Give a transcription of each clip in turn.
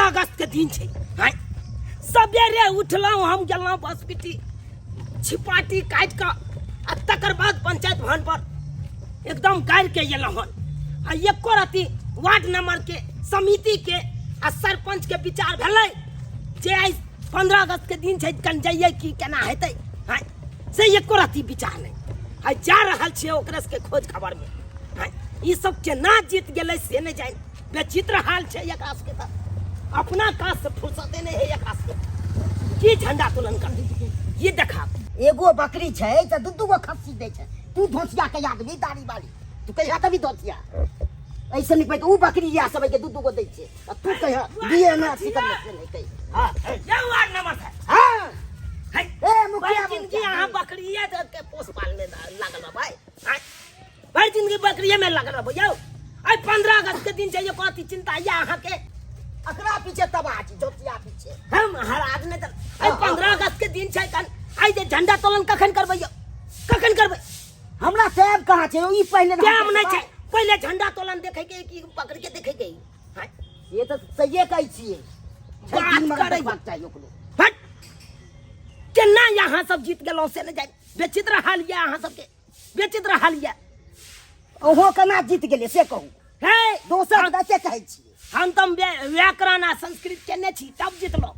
अगस्त के दिन छे। सवेरे उठलहुँ हम गेलहुँ बसपिटी छिपाटी काट के आ तकर बाद पंचायत भवन पर एकदम गाड़ के एलहुँ हन। आ एको रति वार्ड नंबर के समिति के आ सरपंच के विचार भेलै जे आई 15 अगस्त के दिन छे कन जाइए कि केना हेतै से एको रति विचार नहीं। आई जा रहल छियै ओकरे के खोज खबर में। ई सब केना जीत गेलै से नहीं जान। बेचित्र हाल छे एकरा के त अपना काज से फुर्सते नहीं है एकरा के की झंडा तोलन कर दी। ये देखा एगो बकरी छे त दू गो खस्सी दे छे। तू धोसिया के आदमी दाढ़ी वाली तू कहिया कभी धोसिया ऐसे नहीं पे ऊ बकरी या सब के दू गो दे छे। तू कहिया दिए ना सिकन से नहीं कही। हां ये वार्ड नंबर है। हां ए मुखिया जिंदगी यहां बकरिया के पोस पाल में लागल भाई। भाई जिंदगी बकरिया में लागल यौ। आई 15 अगस्त के दिन चाहिए कथी चिंता या अहां के अकरा पीछे तबाची जोतिया पीछे हम महाराज ने आई 15 अगस्त के दिन छै कन आई जे झंडा तोलन कखन करबै यौ कखन करबै। हमरा टाइम कहां छे ई पहले टाइम नहीं छै। पहले झंडा तोलन देखे के कि पकड़ के देखे के हां ये तो सही कहै छियै। बात करे चाहिए ओकरो हट केना यहां सब जीत गेलौ से न जाय। बेचित्र हाल या अहां सब के बेचित्र हाल या ओहो केना जीत गेले से कहू। हे दोसर दसे कहै छियै हम तुम व्याकरण आ संस्कृत केने छी तब जीतलो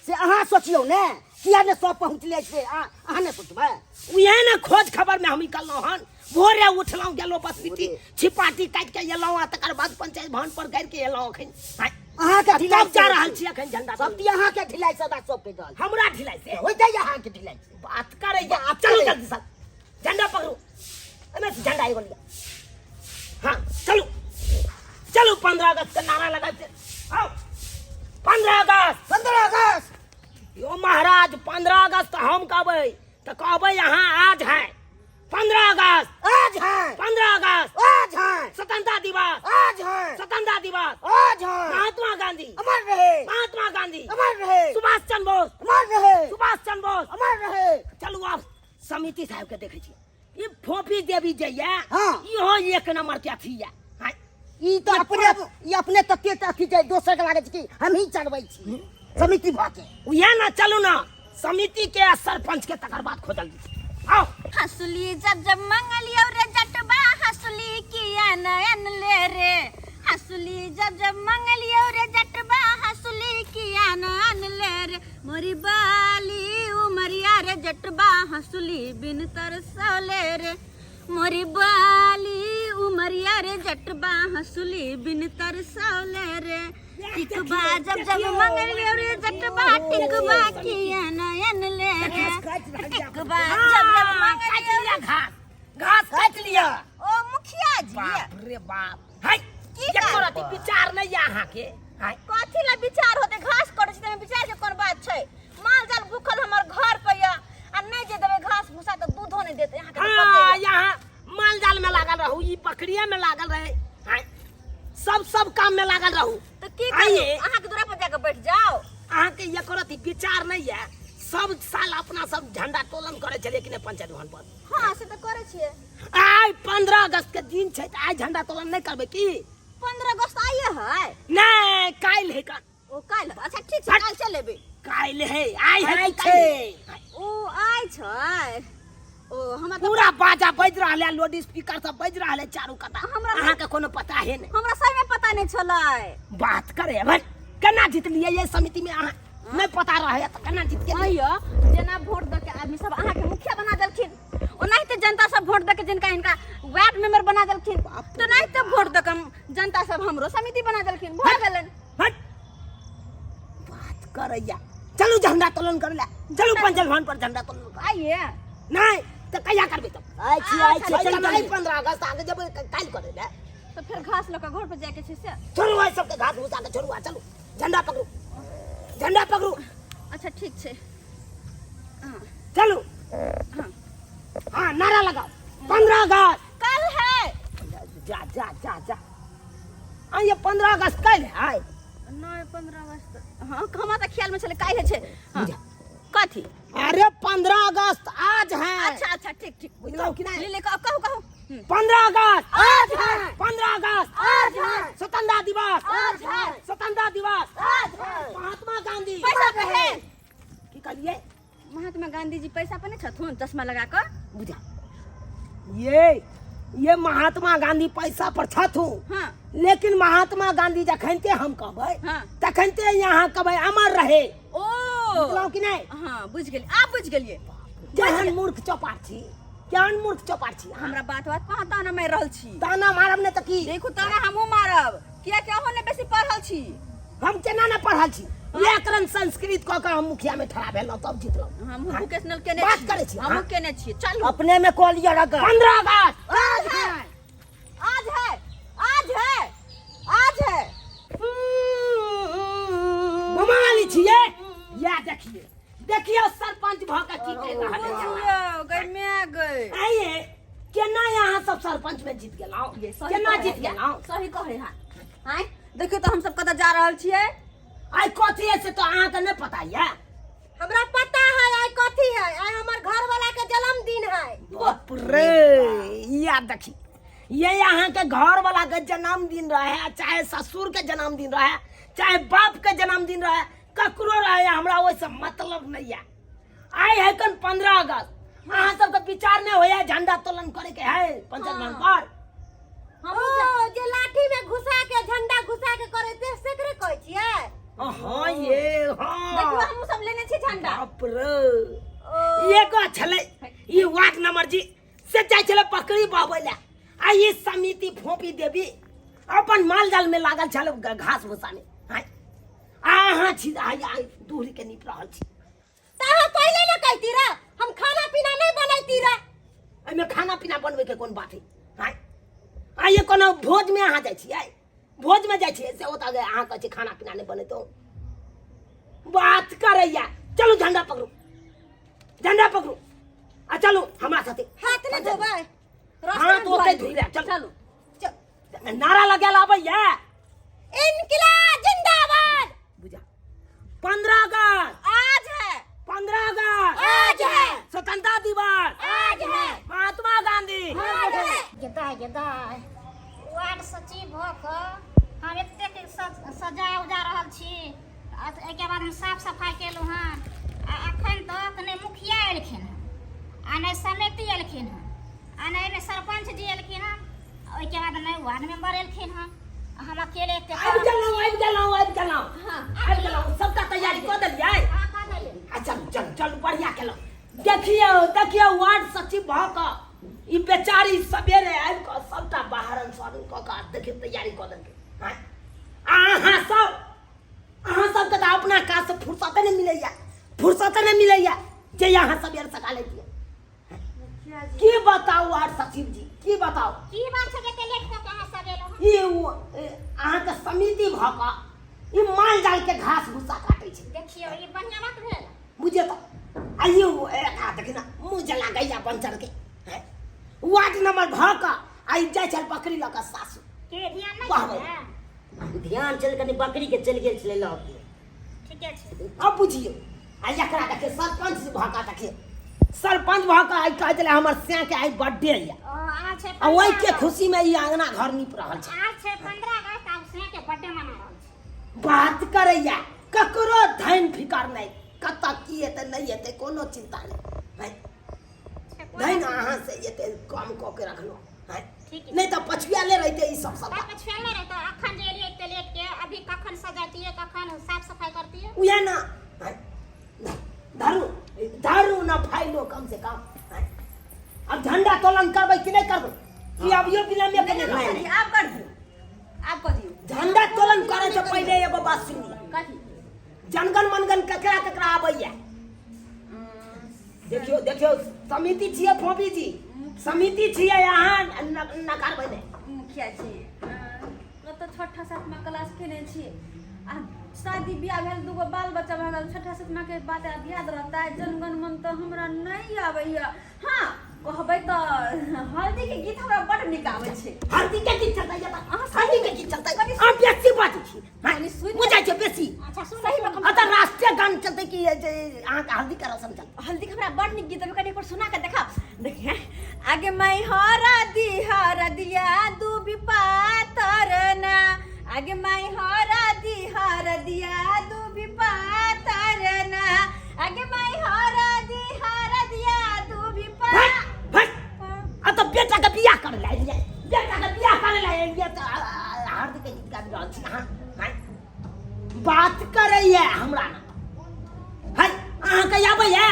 से अहाँ सोचियो ने किया ने सब पहुंचले छे अहाँ ने सोचबै। उहे ने खोज खबर में हम निकललो हन। भोरे उठलौ गेलो बसपिटी छिपाटी काट के एलौ आ तकर बाद पंचायत भवन पर गड़ के एलौ अखन। अहाँ के ढिलाई जा रहल छी अखन झंडा सब अहाँ के ढिलाई सदा सब के गल हमरा ढिलाई से होय जाय। अहाँ के ढिलाई बात करे जा चलो जल्दी से झंडा पकड़ो एमे झंडा एगो लिया। हां चलो चलो 15 अगस्त का नारा लगा के आओ 15 अगस्त यो महाराज 15 अगस्त हम कहबै तो कहबै यहाँ आज है 15 अगस्त आज है 15 अगस्त आज है स्वतंत्रता दिवस आज है स्वतंत्रता दिवस आज है महात्मा गांधी अमर रहे महात्मा गांधी अमर रहे सुभाष चंद्र बोस अमर रहे सुभाष चंद्र बोस अमर रहे। चलू आप समिति साहब के देखे छी ई फोफी देवी जे ये हाँ। इहो एक नंबर के अथी ये ई तो अपने तते अथी जाय दोसर के लागे छै कि हम ही चढ़बै छी समिति भाके उहे ना चलू ना समिति के सरपंच के तकर बाद खोजल आओ। हंसुली जब जब मंगलियो रे जटबा हंसुली किया नयन ले रे। हंसुली जब जब मंगलियो रे जटबा हंसुली किया नयन ले रे। मोरी बाली उमरिया रे जटबा हंसुली बिन तरसले रे। मोरी बाली उमरिया रे जटबा हंसुली बिन तरसले रे। टिकबा जब जब मंगलियो रे जटबा टिकबा किया नयन ले रे। टिकबा जब जब मंगलियो रे घास काट लिया। ओ मुखिया जी बाप रे बाप हाय ये करती विचार नहीं यहाँ के हाय कथी ला विचार होते घास कटे छै विचार के कोन बात छै। माल जाल भूखल हमर घर पे या आ नहीं जे देबे घास भूसा तो दूधो नहीं देते यहाँ के। हां यहाँ माल जाल में लागल रहू ई बकरिया में लागल रहे हाय सब काम में लागल रहू तो की करिए अहाँ के दूरा पर जाके बैठ जाओ। अहाँ के ये करती विचार नहीं है। सब साल अपना सब झंडा तोलन करे छले कि पंचायत भवन पर। हां से तो करे छिए। आई 15 अगस्त के दिन छै आज झंडा तोलन नहीं करबे की 15 अगस्त आइए है नहीं काल है का ओ काल। अच्छा ठीक छै काल चलेबे काल है आई है छै ओ आइ छै। ओ हमरा पूरा बाजा बज रहले लोड स्पीकर सब बज रहले चारू कता हमरा अहाँ के कोनो पता है नहीं। हमरा सही में पता नहीं छलै। बात करे भाई केना जीत लिए ये समिति में अहाँ नहीं पता रहे तो केना जीत के आइयो जेना वोट द के आदमी सब अहाँ के मुखिया बना देलखिन ओनाहिते जनता सब वोट द के जिनका इनका वार्ड मेंबर बना देलखिन तो नहीं तो वोट द के जनता सब हमरो समिति बना देलखिन भऽ गेलन। हट बात करैया चलू झंडा तोलन कर ले चलू पंचायत भवन पर झंडा तोलन आइए नहीं तो कहिया करबे तब आई छी नहीं 15 अगस्त आगे जब काल करे ले तो फिर घास लका घर पर जाके छै से छोड़ू भाई सबके घास भूसा के छोड़ू चलू झंडा पकड़ू। अच्छा ठीक छै चलू हाँ नारा लगाओ 15 अगस्त कल है। जा जा जा जा ये 15 अगस्त कल है नहीं 15 अगस्त हाँ हमरा तो ख्याल में चले काहे छै। हाँ कथी अरे 15 अगस्त आज है। अच्छा अच्छा ठीक ठीक बुझलो कि नहीं ले कहू 15 अगस्त आज है 15 अगस्त आज है स्वतंत्रता दिवस आज है स्वतंत्रता दिवस आज गांधी पैसा कहे की कहलिए महात्मा गांधी जी पैसा पर नहीं छथुन चश्मा लगा कर बुझा ये महात्मा गांधी पैसा पर छथु हाँ लेकिन महात्मा गांधी जखनते हम कहबै हाँ तखनते यहाँ कहबै अमर रहे ओ बुझलौ कि नहीं हाँ बुझ गेली आप बुझ गेलिए जहन मूर्ख चौपाट छी केहन मूर्ख चौपाट छी हमरा बात कहाँ ताना मारि रहल छी ताना मारब ने त की देखू ताना हमहूँ मारब किया कि अहाँ ने बेसी पढ़ल छी हम केना न पढ़ल छी व्याकरण संस्कृत कह के हम मुखिया में ठड़ा भेलौ तब जीतलौ हम वोकेशनल केने बात करै छी, हम हाँ? केने छी चलू अपने में कह लिया रगा 15 अगस्त आज है आज है आज है आज है बमाली छिए या देखिए सरपंच भ के की कह रहल है बुझियो गई मैं गई आइए केना यहाँ सब सरपंच में जीत गेलौ केना जीत गेलौ सही कहे हां हां देखियो तो हम सब कतऽ जा रहल छियै आई कथी है से तो अहाँ के नहीं पता है हमरा पता है आई कथी है आई हमर घर वाला के जन्मदिन है बाप रे या देखी ये यहाँ के घर वाला के जन्मदिन रहे चाहे ससुर के जन्मदिन रहे चाहे बाप के जन्मदिन रहे ककरो रहे हमरा वैसे मतलब नहीं है आई है कन 15 अगस्त अहाँ सब के विचार में होया झंडा तोलन करे के है पंचायत भवन पर ओ जे लाठी में घुसा के झंडा घुसा के करे ते सेकरे कहै छियै हाँ ये हाँ देखियो हम सब लेने छी झंडा बाप रे ये को छले ये वार्ड नंबर जी से जाय छले पकड़ी बाबे ले आ ये समिति फोपी देवी अपन माल जाल में लागल छले घास भूसा में हाय आहा छी आई दूरी के निप रहल छी ता हम पहले न कहती रे हम खाना पीना नहीं बनैती रे एमे खाना पीना बनवे के कोन बात है हाय आ ये कोनो भोज में अहाँ जाय छी आई भोज में जाय छी से ओता गए अहाँ कहै छी खाना पीना नहीं बने तो बात करैया चलो झंडा पकड़ू आ चलो हमरा साथे हाथ नहीं धोबै हाँ तो ओते धोई ले चल चलो नारा लगाल आबैया इनकलाब जिंदाबाद बुझा 15 अगस्त आज है 15 अगस्त आज है स्वतंत्रता दिवस आज है महात्मा गांधी आज है गेदाय वार्ड सचिव भ क हम एतेक सजा उजा रहल छी एके बाद में साफ सफाई केलहुँ हँ आ एखन तक ने मुखिया एलखिन हँ आ ने समिति एलखिन हँ आ ने सरपंच जी एलखिन हँ ओहिके बाद ने वार्ड मेंबर एलखिन हँ हम अकेले एतेक आबि गेलौं सबका तैयारी कर देलियै चल बढ़िया केलौं देखियो वार्ड सचिव भ क ई बेचारी सवेरे आबि क सबटा बाहरन स्वागत क क देखियो तैयारी कर देलकै हां अहाँ सब के अपना काज से फुर्सत नहीं मिलैया जे यहाँ सवेरे सका लेतियै की बताओ वार्ड सचिव जी की बताओ की बात छै एते लेट क कहां सब एलहुँ हँ ये अहाँ के समिति भ क ई माल जाल के घास भूसा काटै छै देखियौ ई बढ़िया बात भेल बुझे तो आइयो देखना मुँह जला गैया बंचर के वार्ड नंबर भ क आई जाय छल बकरी ल क सासु के ध्यान वाह नहीं वाह। छै ध्यान चल कनी बकरी के चल गेल छले लऽ के ठीके छै अब बुझियो आई एकरा देखे सरपंच भ क देखे सरपंच भ क आई कह देले हमर से के आई बर्थडे है आज छै आ ओई के खुशी में ई आंगना घर नीप रहल छै आज छै 15 अगस्त आब से के बर्थडे मना रहल छै बात करैया ककरो धन फिकर नहीं कत्ता की हेतै नहीं हेतै कोनो चिंता नहीं नहीं ना अहाँ से एते काम क के रखलो है ठीक है नहीं तो पछुआ ले रहते ई सब सब बात छेले रहे तो अखन जे एलिए एते लेट के अभी कखन सजाती है कखन साफ सफाई करती है उया ना धरू ना फाइलो कम से कम है? अब झंडा तोलन करबै कि नहीं करबै कि अभियो बिना में के नहीं आप कर दियो झंडा तोलन करे से पहले एगो बात सुनिए कथी जनगण मनगण ककरा आबैया देखियो समिति छियै फोबी जी समिति छियै अहाँ नकारबै नहीं मुखिया जी तो छठा सातमा क्लास केने छी आ शादी बियाह भेल दूगो बाल बच्चा भऽ गेल छठा सातमा के बात याद रहता है जनगण मन तो हमरा नहीं आबैया हाँ कहबै तो हल्दी के गीत हमरा बड़ निक आबै छै हल्दी के गीत चलतै हल्दी के गीत चलतै आ बेसी बात छी बुझै छै बेसी अच्छा सुन सही में अत राष्ट्रीय गान चलतै कि अहाँ के हल्दी का रसम चलतै हल्दी के हमरा बड़ निक गीत कनी पर सुना के देखा देखिए आगे मैं हरा दिया दूबी पातर ना आगे मैं हरा दिया दूबी पातर बात करैया हमरा ना है अहाँ के आबैया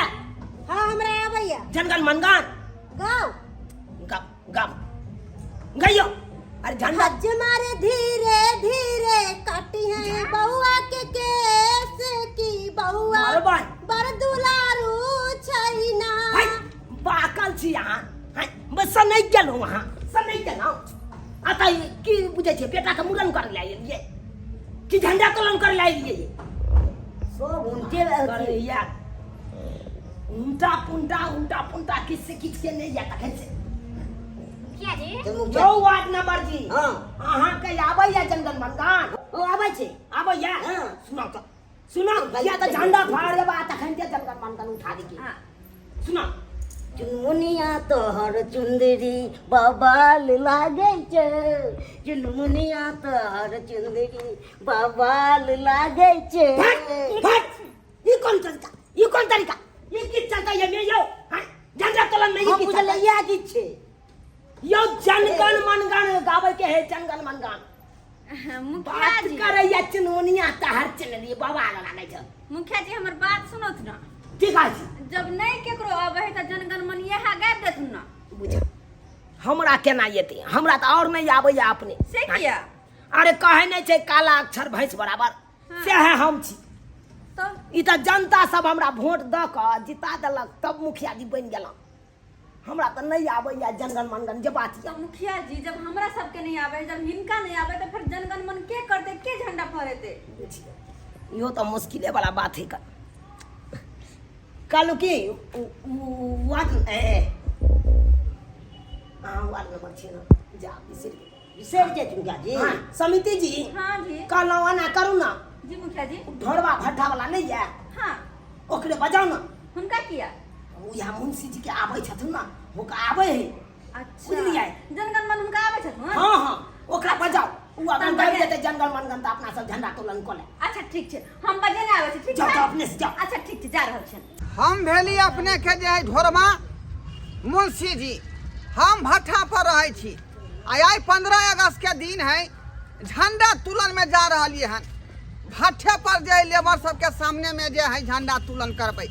हाँ हमरा आबैया जनगण मनगण गाओ गाओ गइयो अरे झंडा हज मारे धीरे धीरे काटी है बउआ के केस की बउआ मारबाई बर दुलारू छैना है पाकल छी अहाँ है बस नहीं गेलहुँ अहाँ से नहीं गेलहुँ आता की बुझे छे बेटा के मुड़न कर ले लिए कि झंडा तोलन कर ले लिए सब उनके अरे यार उल्टा पुंटा किससे किसके नहीं जाता कैसे क्या जी जो वार्ड नंबर जी हाँ अहाँ के आबैया जनगण मनगण ओ आबै छै आबैया हाँ। सुनो या तो झंडा फाड़ देबा तखन के जनगण मनगण उठा दी हाँ सुनो चुनमुनिया तोहर चुंदरी बबाल लागे छै चुनमुनिया तोहर चुंदरी बबाल लागे छै फट ये कौन तरीका ये किस चलता ये में यो हैं झंडा तोलन में ये हम किस बुझल चलता इएह गीत छै यो जनगण मनगण गावे के है जनगण मनगण मुखिया बात जी करैया चुनमुनिया तहर चलनी बाबा लागे छ मुखिया जी हमर बात सुनत ना ठीक है जब नहीं केकरो आबै है त जनगण मन यहा गाबि देथुन ना बुझ हमरा केना येते हमरा तो और नहीं आबैया अपने से किया अरे कहे नहीं छे काला अक्षर भैंस बराबर हाँ। से है हम छी तो ई त जनता सब हमरा वोट द क जिता देलक तब मुखिया जी बन गेलहुँ हमरा तो नहीं आबैया जनगण मनगण जे बात तो मुखिया जी जब हमरा सबके नहीं आवे जब हिनका नहीं आवे तो फिर जनगण मन के करते के झंडा फहरेते यो तो मुश्किले वाला बात है कल की वार्ड वार्ड नंबर 6 ना जा बिसरि जाइ तुमका जी हाँ, समिति जी हाँ जी कल ना करू ना जी मुखिया जी ढोरवा भट्ठा वाला नहीं है हाँ ओकरे बजाओ ना हुनका किया वो यहाँ मुंशी जी के आबै छथुन ना हुनका आबै है अच्छा बुझलियै जनगण मन हुनका आवे छथुन हाँ हाँ ओकरा बजाओ वो अगर तब गाबि बजाय- देते जनगण मनगण त अपना सब झंडा तोलन कऽ ले अच्छा ठीक छै हम बजेने आवे छै ठीक जाओ छै जाओ अपने से जाओ अच्छा ठीक छै जा रहल छै हम भेली अपने के जे है ढोरमा मुंशी जी हम भट्ठा पर रहे छी आई 15 अगस्त के दिन है झंडा तुलन में जा रही हन भट्ठे पर जे लेबर सबके सामने में जे है झंडा तुलन करबै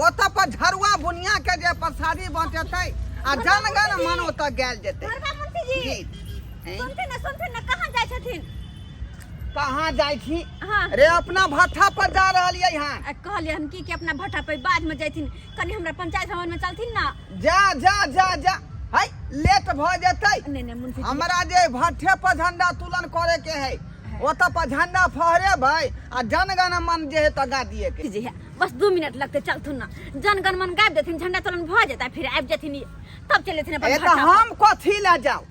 ओतऽ पर झरुआ बुनिया के जे प्रसादी बांटेतै आ जनगण मन ओतऽ गायल जेतै बड़का मुंशी जी हैं? सुनते न कहाँ जाय छथिन कहाँ जाइ छी हाँ रे अपना भट्ठा पर जा रहलियै हन कहलिए हम की अपना भट्ठा पे बाद में जैथिन कनी हमरा पंचायत भवन में चलथिन ना जा जा जा जा है लेट भ जेतै नहीं मुंशी जी हमरा जे भट्ठे पर झंडा तुलन करे के है ओतऽ पर झंडा फहरेबै आ जनगण मन जे है तगा दिए के जी है बस 2 मिनट लगते चलथुन ना जनगण मन गाबि देथिन झंडा तोलन भ जेता फिर आबि जेथिन तब चले थिन अपन ए भट्ठा तऽ पर। हम कथी ला जाऊ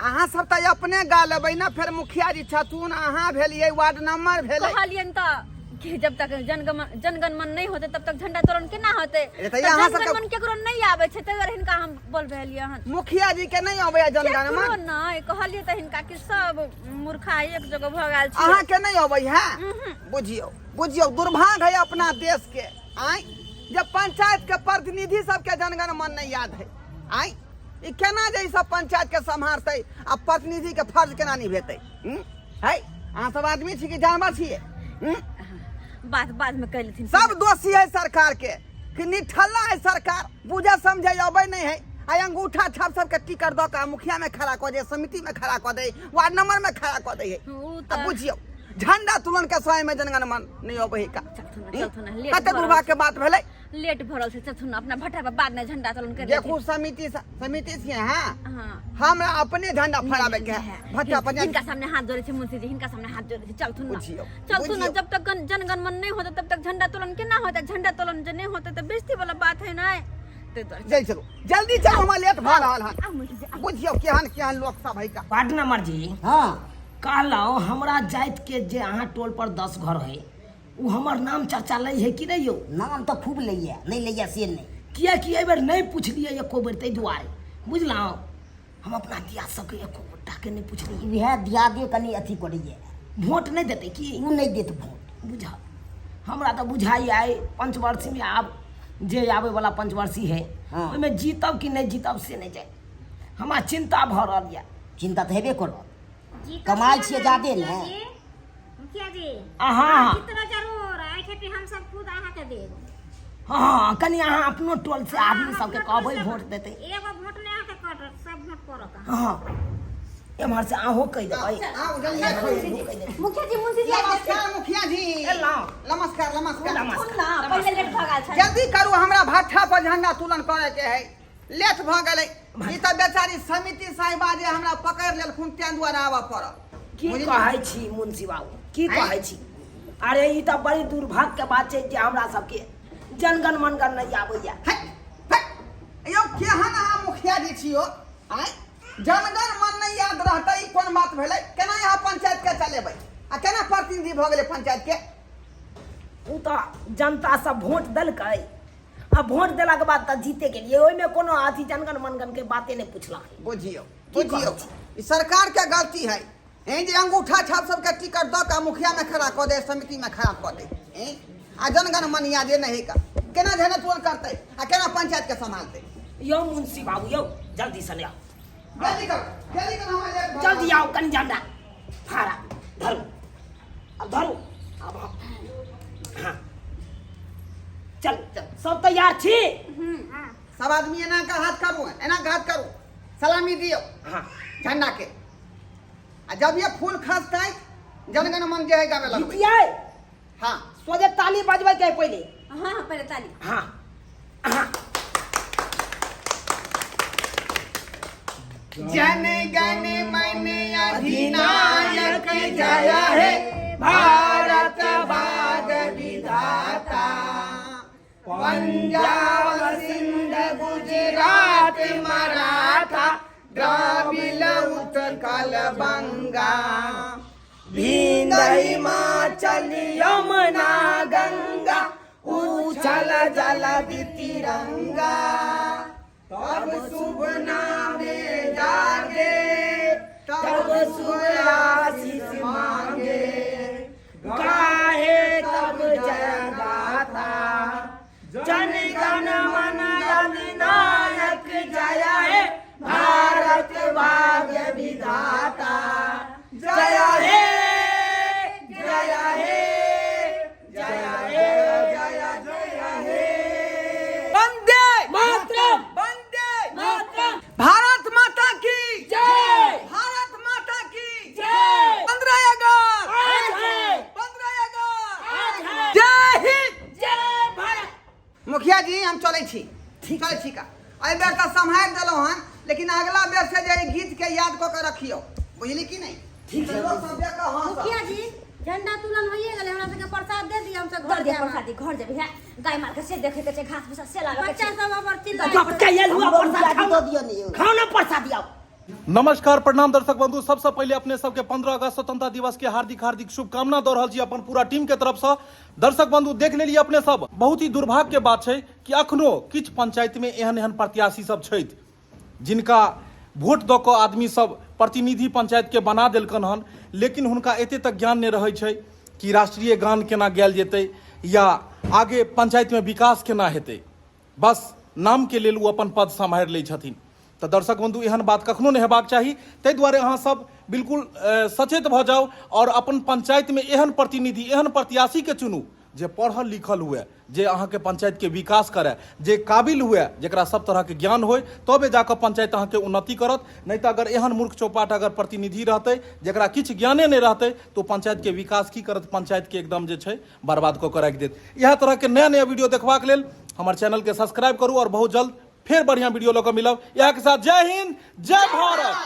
अहाँ सब तऽ अपने गा लेबै ना फिर मुखिया जी छथुन अहाँ भेलियै वार्ड नंबर भेलै कहलियन त कि जब तक जनगण मन नहीं होते तब तक झंडा तोलन केना होते ए तऽ यहाँ जनगण सबके- मन केकरो नहीं आवे छै तै दुआरे हिनका हम बोल रहलिए हन मुखिया जी के नहीं अबै जनगण केकरो मन नहीं कहलिए त हिनका कि सब मूर्खा एक जगह भ गेल छै अहाँ के नहीं अबै है उहुं। बुझियौ बुझियौ दुर्भाग्य है अपना देश के आइ जब पंचायत के प्रतिनिधि सबके जनगण मन नहीं याद है आइ ई केना जे ई सब पंचायत के सम्हारतै आ प्रतिनिधि के फर्ज केना निभेतै है अहाँ सब आदमी छी कि जानवर छियै बात बाद में कह लेथिन सब दोषी है सरकार के कि निठल्ला है सरकार बुझे समझे अबै नहीं है आई अंगूठा छाप सबके टिकट दऽ के मुखिया में खड़ा कऽ दे समिति में खड़ा कऽ दे वार्ड नंबर में खड़ा कऽ दे है उ अब त बुझियौ झंडा तुलन के समय में जनगण मन नहीं अबै है का चलथुन ना, लेट कते भऽ दुर्भाग्य के बात भेलै लेट भरल छै चलथुन अपना भट्ठा पर बाद में झंडा तोलन कर देखू समिति छियै हाँ हां हम अपने झंडा फहराबे के है भट्टा पर हिनका सामने हाथ जोड़े छै मुंशी जी हिनका सामने हाथ जोड़े छै चलथुन ना बुझियौ, चलथुन ना बुझियौ। जब तक जनगण मन नहीं होता तब तक झंडा तोलन केना होता झंडा तोलन जे नहीं होता तो बेइज्जती वाला बात है ना ते दुआरे जय चलो जल्दी चलो हमरा लेट भऽ रहल हन आ मुंशी जी आ। बुझियौ केहन केहन लोक सब है का वार्ड नंबर जी हाँ कहलहुँ हमरा जाति के जे अहाँ टोल पर 10 घर है वो हमर नाम चर्चा लै है कि नहीं यौ नाम तो खूब लैया नहीं लैया से नहीं किया कि एहि बेर नहीं पुछलियै एको बेर ताहि दुआरे बुझलहुँ हम अपना दिया सबके एको गोटा के नहीं पुछलियै इएह दियादे कनी अथी करैया वोट नहीं देते की उ नहीं देत वोट बुझा हमरा तो बुझाई आइ पंचवर्षीय में आब जे आबै वाला पंचवर्षीय है हाँ। ओहिमे जीतब कि नहीं जीतब से नहीं जाए हमरा चिंता भऽ रहल यऽ चिंता तो हेबे करत जी कमाई तो छियै सुनऽ जादे मुखिया ने। जी, मुखिया जी हाँ कितना जरूर आई खेती हम सब खुद अहाँ के देब हाँ कनी अहाँ अपनो टोल से आदमी सबके कहबै वोट देते एगो वोट ने अहाँ के कटत सब वोट करत हाँ एम्हर से अहूँ कहि देबै आओ जल्दी आइए। मुखिया जी नमस्कार मुखिया जी एलौं। नमस्कार नमस्कार सुन ना पहिले लेट भगा छै जल्दी करू हमरा भट्ठा पर झंडा तोलन करे के है लेट भ गेलै ई त बेचारी समिति साहिबा जे हमरा पकड़ लेलखुन तें दुआरे आबऽ पड़ल की कहै छी मुंशी बाबू की कहै छी अरे ई त बड़ी दुर्भाग्य के बात छै जे हमरा सबके जनगण मनगण नहीं आबैया यो केहन अहाँ मुखिया जी छियो आय जनगण मन नहीं याद रहतै ई कोन बात भेलै केना यहाँ पंचायत के चलेबै आ केना प्रतिनिधि भ गेलै पंचायत के उ त जनता सब वोट देलकै आ वोट देला के बाद त जीते गेलिए ओइ में कोनो अथी जनगण मनगण के बाते नहीं पुछलक बुझियो की बुझियो कहै छी? ई सरकार के गलती है एं जे अंगूठा छाप सबके टिकट द के मुखिया में खड़ा क दे समिति में खड़ा क दे हैं आ जनगण मन यादे नहीं का केना झेना तोल करतै आ केना पंचायत के संभालतै यो मुंशी बाबू यो जल्दी से ले आओ जल्दी कर हमारे लेट जल्दी आओ कनी झंडा फाड़ा धरू अब धरू अब हाँ चल चल सब तैयार छी सब आदमी एना का हाथ करू एना का हाथ करू सलामी दियो हाँ झंडा के आ जब ये फूल खसतै जनगण मन जे है गावे लगबै जीतिए हां सोजे ताली बजबै के पहले हां पहिले ताली हाँ हाँ जन गण मन अधिनायक जय हे भारत भाग विधाता पंजाब सिंध गुजरात मराठा द्राविड़ उत्कल बंगा विंध्य हिमाचल यमुना गंगा उछल जलधि तिरंगा तब शुभ नामे जागे तब शुभ आशीष मांगे गाहे तब जय गाथा जन गण मन अधिनायक जय हे भारत भाग्य विधाता जय हे जय हे जय हे जय जय हे वंदे मातरम वंदे मातरम भारत माता की जय भारत माता की जय 15 अगस्त आज है 15 अगस्त आज है जय हिंद जय भारत मुखिया जी हम चलै छी चलै छी का एहि बेर तऽ सम्हारि देलहुँ हन लेकिन अगला बेर से जे ई गीत के याद कऽ के रखियो बुझली कि नहीं ठीक है। लोग सब देखा हां मुखिया जी झंडा तुलन होइए गेलै हमरा सबके प्रसाद दे दिय हम सब घर जाब प्रसादी घर जेबै है गाय मार के से देखे के छै घास भूसा से लागे बच्चा सब हमर चिल्ला जब कैल हुआ प्रसाद दो खाओ दियो नहीं खाओ ना प्रसाद आओ नमस्कार प्रणाम दर्शक बंधु सबसे पहले अपने सबके 15 अगस्त स्वतंत्रता दिवस के हार्दिक हार्दिक शुभकामना दऽ रहल छी अपन पूरा टीम के तरफ से दर्शक बंधु देख लेलिए अपने सब बहुत ही दुर्भाग्य के बात है कि अखनो किछ पंचायत में एहन एहन प्रत्याशी सब छथि जिनका वोट दऽ कऽ आदमी सब प्रतिनिधि पंचायत के बना देलकन हन लेकिन हुनका एते तक ज्ञान नहीं रहे छै कि राष्ट्रीय गान केना गायल जेतै या आगे पंचायत में विकास केना हेतै बस नाम के लेल ओ अपन पद सम्हारि लै छथिन तो दर्शक बंधु एहन बात कखनो नहीं हेबाक चाही ताहि दुआरे अहाँ सब बिल्कुल सचेत भऽ जाउ और अपन पंचायत में एहन प्रतिनिधि एहन प्रत्याशी के चुनू जे पढ़ल लिखल हुए जे अहाँके पंचायत के विकास करे जे काबिल हुए जेकरा सब तरह के ज्ञान होय तबे जाकर पंचायत अहाँके उन्नति करत नहीं तो अगर एहन मूर्ख चौपाट अगर प्रतिनिधि रहते जेकरा किछु ज्ञाने नहीं रहते तो पंचायत के विकास की करत पंचायत के एकदम जे छै बर्बाद कऽ के राखि देत इएह तरह के नया नया वीडियो देखबाक लेल हमर चैनल के सब्सक्राइब करू और बहुत जल्द फिर बढ़िया वीडियो लऽ कऽ मिलब इएह के साथ जय हिंद जय भारत।